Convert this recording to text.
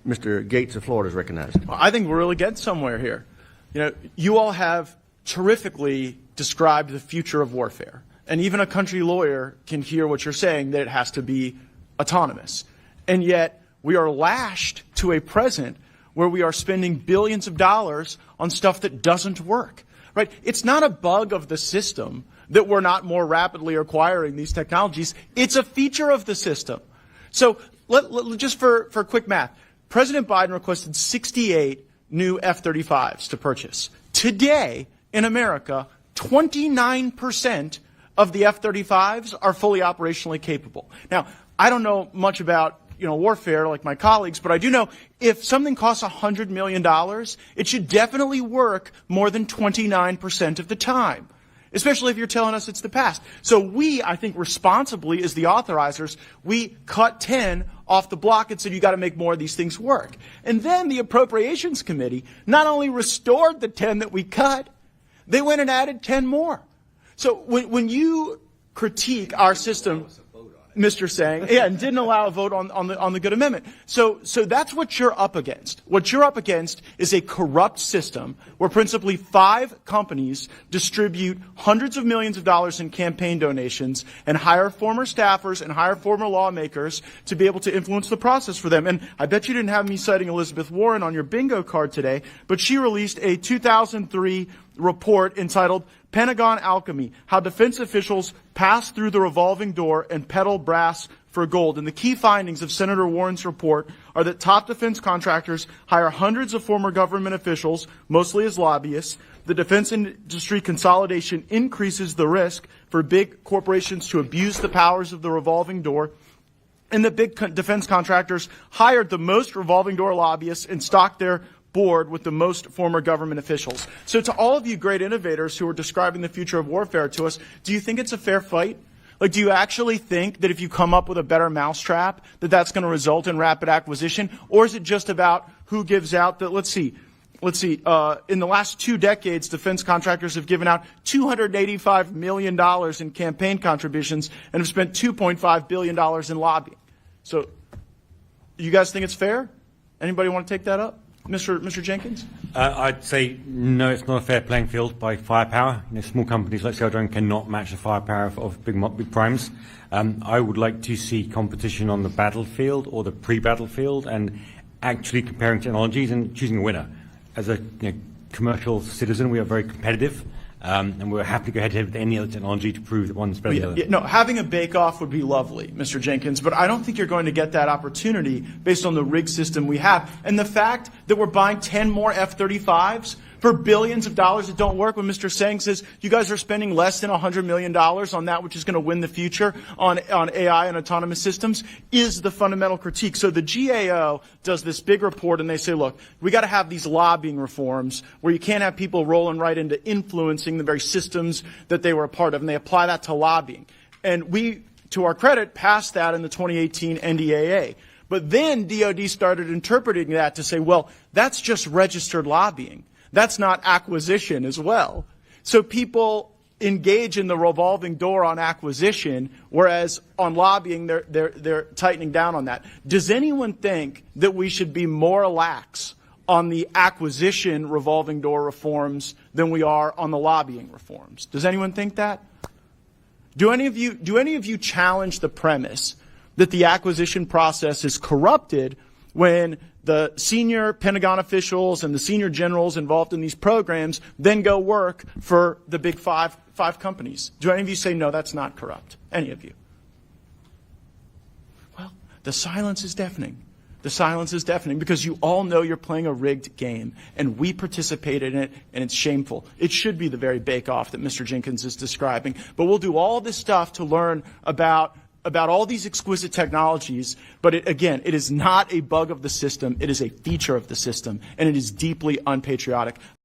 Mr. Gaetz of Florida is recognized. Well, I think we're really getting somewhere here. You know, you all have terrifically described the future of warfare. And even a country lawyer can hear what you're saying, that it has to be autonomous. And yet we are lashed to a present where we are spending billions of dollars on stuff that doesn't work. Right? It's not a bug of the system that we're not more rapidly acquiring these technologies. It's a feature of the system. So just for quick math, President Biden requested 68 new F-35s to purchase. Today, in America, 29% of the F-35s are fully operationally capable. Now, I don't know much about warfare like my colleagues, but I do know if something costs $100 million, it should definitely work more than 29% of the time, especially if you're telling us it's the past. So we, I think responsibly as the authorizers, we cut 10 off the block and said you got to make more of these things work. And then the Appropriations Committee not only restored the 10 that we cut, they went and added 10 more. So when you critique our system, Mr. Sang, and didn't allow a vote on the good amendment. So that's what you're up against. What you're up against is a corrupt system where principally 5 companies distribute hundreds of millions of dollars in campaign donations and hire former staffers and hire former lawmakers to be able to influence the process for them. And I bet you didn't have me citing Elizabeth Warren on your bingo card today, but she released a 2003 report entitled Pentagon Alchemy, How Defense Officials Pass Through the Revolving Door and Peddle Brass for Gold. And the key findings of Senator Warren's report are that top defense contractors hire hundreds of former government officials, mostly as lobbyists. The defense industry consolidation increases the risk for big corporations to abuse the powers of the revolving door. And the big defense contractors hired the most revolving door lobbyists and stocked their board with the most former government officials. So to all of you great innovators who are describing the future of warfare to us, do you think it's a fair fight? Like, do you actually think that if you come up with a better mousetrap, that that's going to result in rapid acquisition? Or is it just about who gives out the, let's see, in the last 2 decades, defense contractors have given out $285 million in campaign contributions and have spent $2.5 billion in lobbying. So you guys think it's fair? Anybody want to take that up? Mr. Jenkins? I'd say no, it's not a fair playing field by firepower. Small companies like Celdrone cannot match the firepower of big primes. I would like to see competition on the battlefield or the pre-battlefield and actually comparing technologies and choosing a winner. As a commercial citizen, we are very competitive. And we're happy to go head-to-head with any other technology to prove that one's better than the other. No, having a bake-off would be lovely, Mr. Jenkins, but I don't think you're going to get that opportunity based on the rigged system we have. And the fact that we're buying 10 more F-35s for billions of dollars that don't work, when Mr. Sang says you guys are spending less than $100 million on that which is going to win the future on AI and autonomous systems, is the fundamental critique. So the GAO does this big report and they say, look, we got to have these lobbying reforms where you can't have people rolling right into influencing the very systems that they were a part of, and they apply that to lobbying. And we, to our credit, passed that in the 2018 NDAA. But then DOD started interpreting that to say, well, that's just registered lobbying. That's not acquisition as well. So people engage in the revolving door on acquisition, whereas on lobbying they're tightening down on that. Does anyone think that we should be more lax on the acquisition revolving door reforms than we are on the lobbying reforms? Does anyone think that? Do any of you challenge the premise that the acquisition process is corrupted when the senior Pentagon officials and the senior generals involved in these programs then go work for the big five companies? Do any of you say, no, that's not corrupt? Any of you? Well, the silence is deafening. The silence is deafening because you all know you're playing a rigged game, and we participated in it, and it's shameful. It should be the very bake-off that Mr. Jenkins is describing. But we'll do all this stuff to learn about all these exquisite technologies, but again, it is not a bug of the system. It is a feature of the system, and it is deeply unpatriotic.